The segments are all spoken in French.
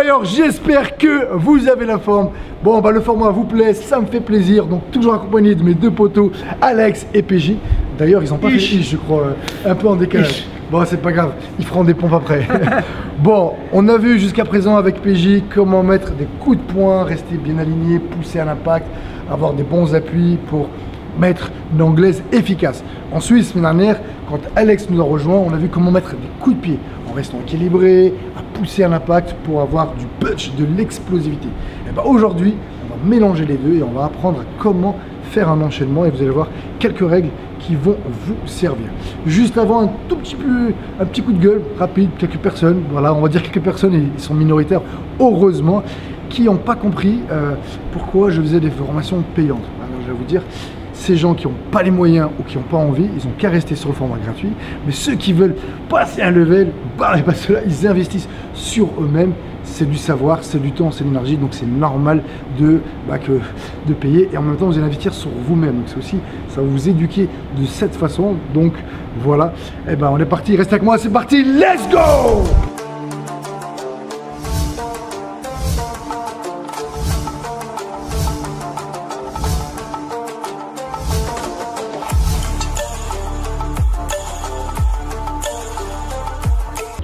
D'ailleurs, j'espère que vous avez la forme. Bon, bah le format vous plaît, ça me fait plaisir. Donc toujours accompagné de mes deux potos, Alex et PJ. D'ailleurs, ils ont pas fait je crois, un peu en décalage. Bon, c'est pas grave, ils feront des pompes après. Bon, on a vu jusqu'à présent avec PJ comment mettre des coups de poing, rester bien aligné, pousser à l'impact, avoir des bons appuis pour mettre une anglaise efficace. En Suisse, semaine dernière, quand Alex nous a rejoint, on a vu comment mettre des coups de pied en restant équilibré, à pousser à l'impact pour avoir du punch, de l'explosivité. Et ben aujourd'hui, on va mélanger les deux et on va apprendre comment faire un enchaînement et vous allez voir quelques règles qui vont vous servir. Juste avant, un petit coup de gueule rapide, quelques personnes, voilà, on va dire quelques personnes, et ils sont minoritaires, heureusement, qui n'ont pas compris pourquoi je faisais des formations payantes. Alors, je vais vous dire, ces gens qui n'ont pas les moyens ou qui n'ont pas envie, ils n'ont qu'à rester sur le format gratuit. Mais ceux qui veulent passer un level, bah, et bah, ceux-là, ils investissent sur eux-mêmes. C'est du savoir, c'est du temps, c'est de l'énergie, donc c'est normal de payer. Et en même temps, vous allez investir sur vous-même. Donc c'est aussi, ça va vous éduquer de cette façon. Donc voilà, et ben on est parti, restez avec moi, c'est parti, let's go!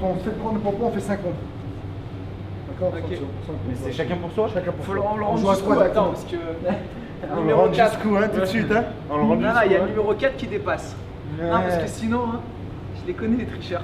On fait prendre le pompon, on fait 50. D'accord. Okay. Mais c'est chacun pour soi? Chacun pour soi. On joue à squat, d'accord. Parce que On le rend jusqu'où, hein, tout de suite, hein? On le rend non, il y a le numéro 4 qui dépasse. Ouais. Non, parce que sinon, hein, je les connais les tricheurs.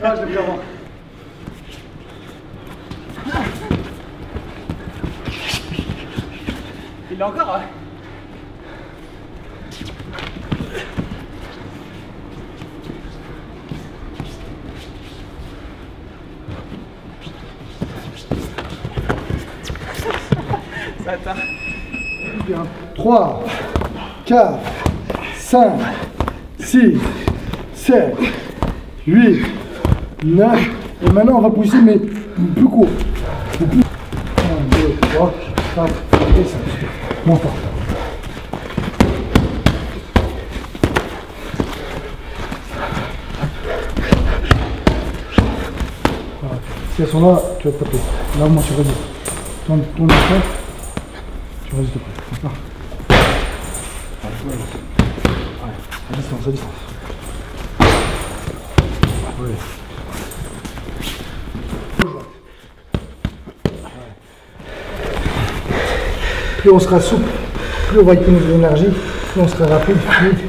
Ah, je l'ai bien avant. Il l'a encore, hein? Ça atteint. 3, 4, 5, 6, 7, 8, 9. Et maintenant on va pousser mais plus court. 1, 2, 3, 4 et 5. Bon fort. Voilà. Si elles sont là, tu vas te taper. Là au moins tu résistes. Tourne la tête. Tu résistes pas. À distance, à distance. Ouais. Plus on sera souple, plus on va économiser l'énergie, plus on sera rapide, fluide.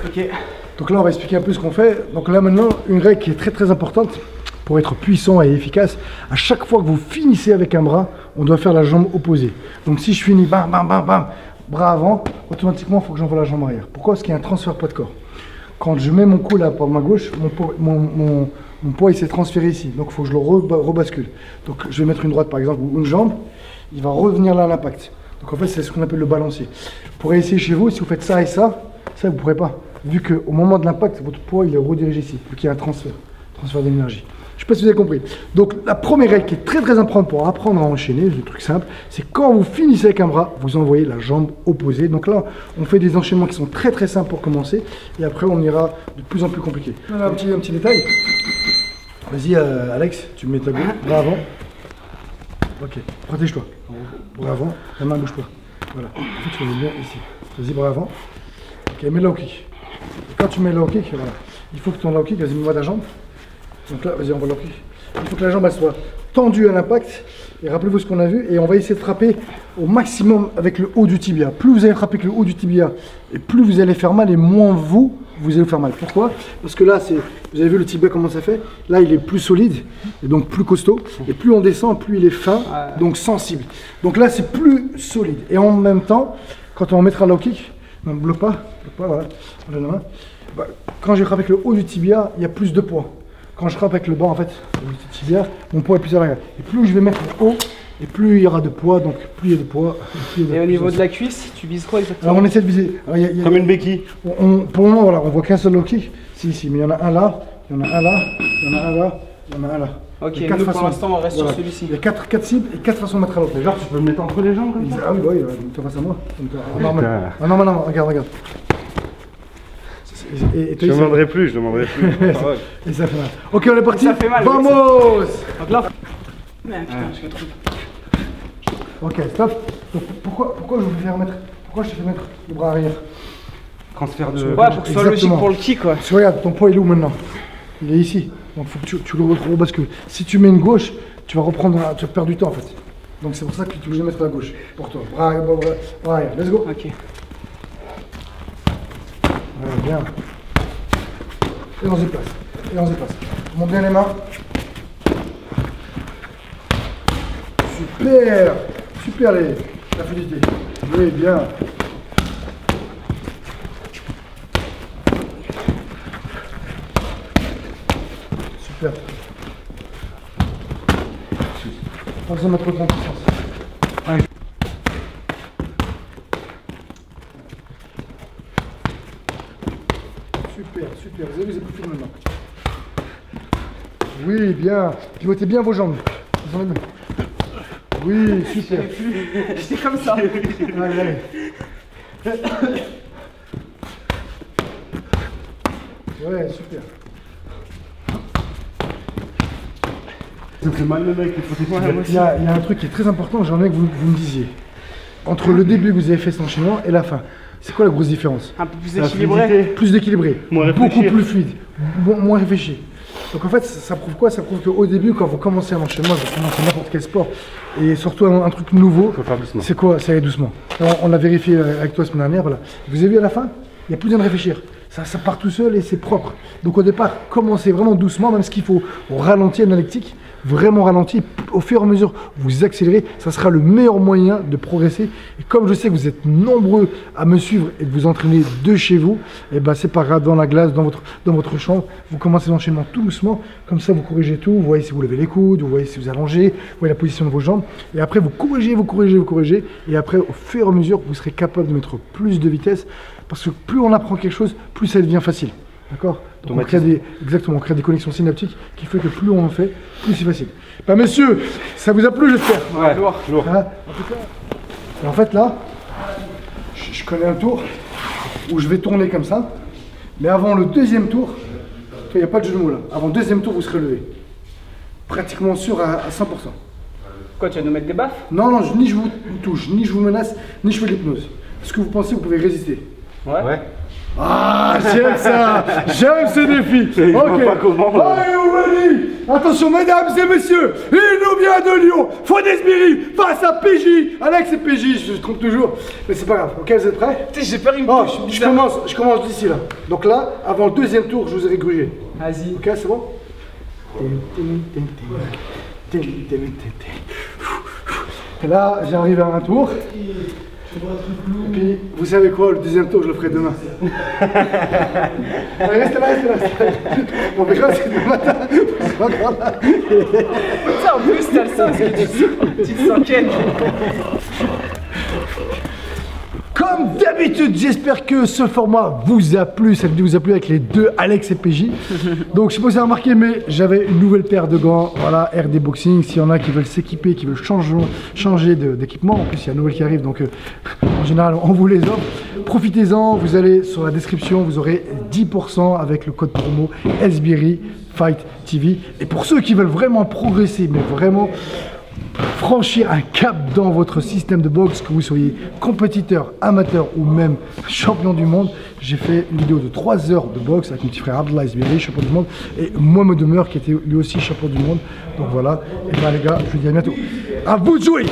Ok. Donc là on va expliquer un peu ce qu'on fait. Donc là maintenant, une règle qui est très importante pour être puissant et efficace, à chaque fois que vous finissez avec un bras, on doit faire la jambe opposée. Donc si je finis bam bam bam bam, bras avant, automatiquement il faut que j'envoie la jambe arrière. Pourquoi? Parce qu'il y a un transfert poids de corps. Quand je mets mon cou là par ma gauche, mon poids il s'est transféré ici, donc il faut que je le rebascule. Donc je vais mettre une droite par exemple ou une jambe, il va revenir là à l'impact. Donc en fait c'est ce qu'on appelle le balancier. Vous pourrez essayer chez vous, si vous faites ça et ça vous ne pourrez pas. Vu qu'au moment de l'impact, votre poids il est redirigé ici, vu qu'il y a un transfert d'énergie. Je ne sais pas si vous avez compris. Donc la première règle qui est très importante pour apprendre à enchaîner, le truc simple, c'est quand vous finissez avec un bras, vous envoyez la jambe opposée. Donc là, on fait des enchaînements qui sont très simples pour commencer. Et après, on ira de plus en plus compliqué. Un petit détail. Vas-y Alex, tu mets ta gauche, bras avant. Ok, protège-toi. Bras avant, la main bouge pas. Voilà, ensuite tu mets bien ici. Vas-y, bras avant. Ok, mets le low kick. Et quand tu mets le low kick, voilà. Il faut que ton low kick, vas-y, mets-moi ta jambe. Donc là, vas-y, on va l'appuyer. Il faut que la jambe elle soit tendue à l'impact. Et rappelez-vous ce qu'on a vu. Et on va essayer de frapper au maximum avec le haut du tibia. Plus vous allez frapper avec le haut du tibia, et plus vous allez faire mal, et moins vous allez vous faire mal. Pourquoi? Parce que là, vous avez vu le tibia comment ça fait. Là, il est plus solide, et donc plus costaud. Et plus on descend, plus il est fin, donc sensible. Donc là, c'est plus solide. Et en même temps, quand on mettra le low kick, ne bloque pas, voilà, on donne la main. Bah, quand je frappe avec le haut du tibia, il y a plus de poids. quand je frappe avec le bras, en fait, le petit tibia, mon poids est plus à l'arrière. Et plus je vais mettre haut, et plus il y aura de poids, donc plus il y a de poids. Et au niveau de la cuisse, tu vises quoi exactement? Alors on essaie de viser. Alors, Comme une béquille. Pour le moment, voilà, on voit qu'un seul low kick. Si, mais il y en a un là, il y en a un là, il y en a un là, il y en a un là. Ok, nous pour l'instant on reste sur celui-ci. Il y a 4 cibles et 4 façons de mettre à l'autre. Mais genre, tu peux me mettre entre les jambes comme ça? Ah oui, bah oui, tu face à moi. Normal. Ah non, non, regarde. Je demanderai plus, je demanderai plus. Et ça fait mal. Ok, on est parti. Ça fait mal. Vamos. Donc là, merde, putain, je me trompe. Ok, stop. Donc, pourquoi je vous fais remettre? Pourquoi je te fais mettre le bras arrière? Transfert de. Ouais, pour que ce soit logique pour le kick, quoi. Parce que regarde, ton poids il est où maintenant? Il est ici. Donc il faut que tu le rebascules. Si tu mets une gauche, tu vas perdre du temps en fait. Donc c'est pour ça que tu es obligé de mettre la gauche. Pour toi. Bras arrière. Let's go. Ok. Ouais, bien. Et on se déplace. Monte bien les mains. Super la fluidité. Oui, bien. Super. Pas besoin de mettre trop de puissance. Ouais. Super. Vous avez vu, c'est plus fini maintenant. Oui, bien. Pivotez bien vos jambes. Oui, super. J'étais comme ça. Allez. Ouais, super. Ça fait mal le mec, Il y a un truc qui est très important, j'aimerais que vous me disiez. Entre le début que vous avez fait cet enchaînement et la fin, c'est quoi la grosse différence? Un peu plus équilibré. Plus d'équilibré, beaucoup plus fluide, moins réfléchi. Donc en fait, ça prouve quoi? Ça prouve qu'au début, quand vous commencez un enchaînement, vous commencez n'importe quel sport, et surtout un truc nouveau, c'est quoi? Ça allait doucement. On l'a vérifié avec toi la semaine dernière, voilà. Vous avez vu à la fin, il n'y a plus besoin de réfléchir. Ça part tout seul et c'est propre. Donc au départ, commencez vraiment doucement, même ce qu'il faut ralentir l'analytique, vraiment ralenti. Au fur et à mesure, vous accélérez, ça sera le meilleur moyen de progresser. Et comme je sais que vous êtes nombreux à me suivre et que vous entraînez de chez vous, et ben c'est pas grave, dans la glace, dans votre chambre, vous commencez l'enchaînement tout doucement. Comme ça, vous corrigez tout. Vous voyez si vous levez les coudes, vous voyez si vous allongez, vous voyez la position de vos jambes. Et après, vous corrigez. Et après, au fur et à mesure, vous serez capable de mettre plus de vitesse. Parce que plus on apprend quelque chose, plus ça devient facile. D'accord? Donc on crée des connexions synaptiques qui fait que plus on en fait, plus c'est facile. Bah messieurs, ça vous a plu j'espère? Ouais, lourd. Hein? En fait là, je connais un tour où je vais tourner comme ça. Mais avant le deuxième tour, il n'y a pas de jeu de mots là. Avant le deuxième tour, vous serez levé. Pratiquement sûr à 100%. Quoi, tu vas nous mettre des baffes? Non, ni je vous touche, ni je vous menace, ni je fais de l'hypnose. Est-ce que vous pensez que vous pouvez résister? Ouais. Ah, j'aime ça. J'aime ce défi. Ok. Are you ready? Attention, mesdames et messieurs, il nous vient de Lyon. Fodesbury face à PJ. Alex et PJ, je me trompe toujours. Mais c'est pas grave. Ok, vous êtes prêts? J'ai peur, il me touche. Je commence d'ici là. Donc là, avant le deuxième tour, je vous ai grugé. Vas-y. Ok, c'est bon? Et là, j'arrive à un tour. Et puis, vous savez quoi, le deuxième tour, je le ferai demain. Restez là. On verra si demain matin, vous serez encore là. Ça, en plus, t'as le sens que tu te sens ken. Comme d'habitude, j'espère que ce format vous a plu, cette vidéo vous a plu avec les deux Alex et PJ. Donc je sais pas si vous avez remarqué, mais j'avais une nouvelle paire de gants, voilà, RD Boxing. S'il y en a qui veulent s'équiper, qui veulent changer d'équipement, en plus il y a une nouvelle qui arrive, donc en général on vous les offre. Profitez-en, vous allez sur la description, vous aurez 10% avec le code promo SBIRI Fight TV. Et pour ceux qui veulent vraiment progresser, mais vraiment franchir un cap dans votre système de boxe, que vous soyez compétiteur, amateur ou même champion du monde, j'ai fait une vidéo de 3 heures de boxe avec mon petit frère Abdallah Esbiri, champion du monde, et Mohamed Demer qui était lui aussi champion du monde. Donc voilà, et ben les gars, je vous dis à bientôt. À vous de jouer.